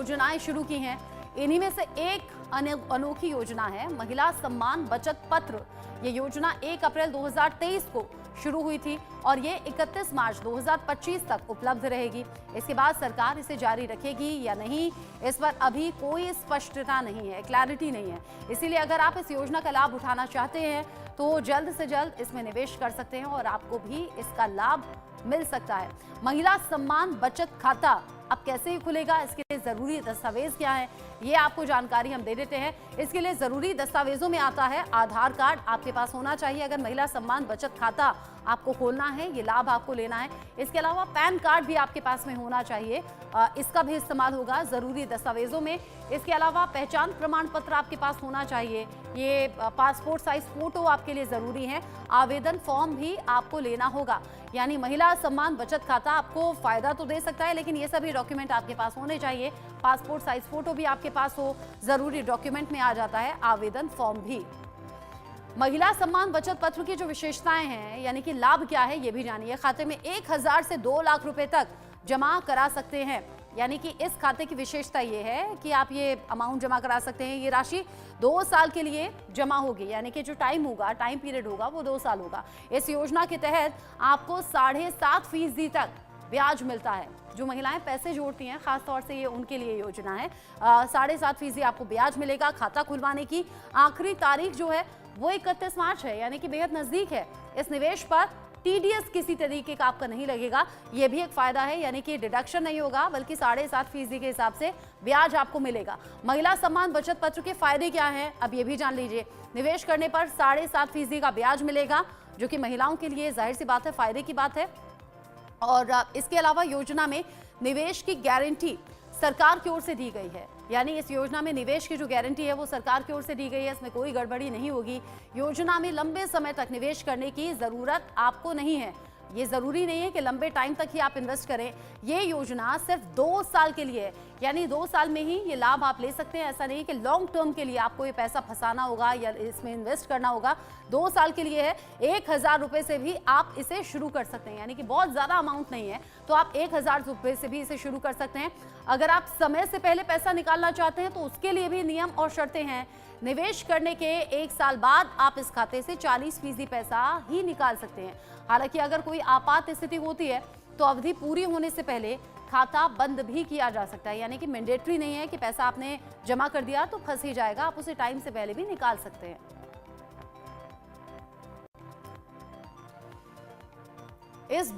योजनाएं शुरू की हैं। इन्हीं में से एक अनोखी योजना है महिला सम्मान बचत पत्र। ये योजना 1 अप्रैल 2023 को शुरू हुई थी और ये 31 मार्च 2025 तक उपलब्ध रहेगी। इसके बाद सरकार इसे जारी रखेगी या नहीं, इस पर अभी कोई स्पष्टता नहीं है, क्लैरिटी नहीं है। इसीलिए अगर आप इस योजना का लाभ उठाना चाहते हैं तो जल्द से जल्द इसमें निवेश कर सकते हैं और आपको भी इसका लाभ मिल सकता है। महिला सम्मान बचत खाता अब कैसे ही खुलेगा, इसके लिए जरूरी दस्तावेज क्या है, ये आपको जानकारी हम दे देते हैं। इसके लिए जरूरी दस्तावेजों में आता है आधार कार्ड आपके पास होना चाहिए अगर महिला सम्मान बचत खाता आपको खोलना है, ये लाभ आपको लेना है। इसके अलावा पैन कार्ड भी आपके पास में होना चाहिए, इसका भी इस्तेमाल होगा जरूरी दस्तावेजों में। इसके अलावा पहचान प्रमाण पत्र आपके पास होना चाहिए, ये पासपोर्ट साइज फोटो आपके लिए जरूरी है। आवेदन फॉर्म भी आपको लेना होगा। यानी महिला सम्मान बचत खाता आपको फायदा तो दे सकता है, लेकिन ये सभी डॉक्यूमेंट आपके पास होने चाहिए। पासपोर्ट साइज फोटो भी आपके पास हो, जरूरी डॉक्यूमेंट में आ जाता है आवेदन फॉर्म भी। महिला सम्मान बचत पत्र की जो विशेषताएं हैं, यानी कि लाभ क्या है, ये भी जानिए। खाते में 1000 से 2 लाख रुपए तक जमा करा सकते हैं। यानी कि इस खाते की विशेषता ये है कि आप ये अमाउंट जमा करा सकते हैं। ये राशि 2 साल के लिए जमा होगी, यानी कि जो टाइम पीरियड होगा वो 2 साल होगा। इस योजना के तहत आपको 7.5% तक ब्याज मिलता है। जो महिलाएं पैसे जोड़ती हैं, खासतौर से ये उनके लिए योजना है। 7.5% आपको ब्याज मिलेगा। खाता खुलवाने की आखिरी तारीख जो है वो 31 मार्च है, यानी कि बेहद नजदीक है। इस निवेश पर टीडीएस किसी तरीके का आपका नहीं लगेगा, ये भी एक फायदा है। यानी कि डिडक्शन नहीं होगा, बल्कि 7.5% के हिसाब से ब्याज आपको मिलेगा। महिला सम्मान बचत पत्र के फायदे क्या हैं, अब ये भी जान लीजिए। निवेश करने पर 7.5% का ब्याज मिलेगा, जो कि महिलाओं के लिए जाहिर सी बात है फायदे की बात है। और इसके अलावा योजना में निवेश की गारंटी सरकार की ओर से दी गई है। यानी इस योजना में निवेश की जो गारंटी है वो सरकार की ओर से दी गई है, इसमें कोई गड़बड़ी नहीं होगी। योजना में लंबे समय तक निवेश करने की जरूरत आपको नहीं है। ये जरूरी नहीं है कि लंबे टाइम तक ही आप इन्वेस्ट करें। ये योजना सिर्फ 2 साल के लिए है, यानी 2 साल में ही ये लाभ आप ले सकते हैं। ऐसा नहीं कि लॉन्ग टर्म के लिए आपको ये पैसा फंसाना होगा या इसमें इन्वेस्ट करना होगा। 2 साल के लिए है। 1000 रुपए से भी आप इसे शुरू कर सकते हैं, यानी कि बहुत ज्यादा अमाउंट नहीं है, तो आप 1000 रुपए से भी इसे शुरू कर सकते हैं। अगर आप समय से पहले पैसा निकालना चाहते हैं तो उसके लिए भी नियम और शर्तें हैं। निवेश करने के 1 साल बाद आप इस खाते से 40% पैसा ही निकाल सकते हैं। हालांकि अगर कोई आपात स्थिति होती है तो अवधि पूरी होने से पहले खाता बंद भी किया जा सकता है। यानी कि मैंडेटरी नहीं है कि पैसा आपने जमा कर दिया तो फंस ही जाएगा, आप उसे टाइम से पहले भी निकाल सकते हैं। इस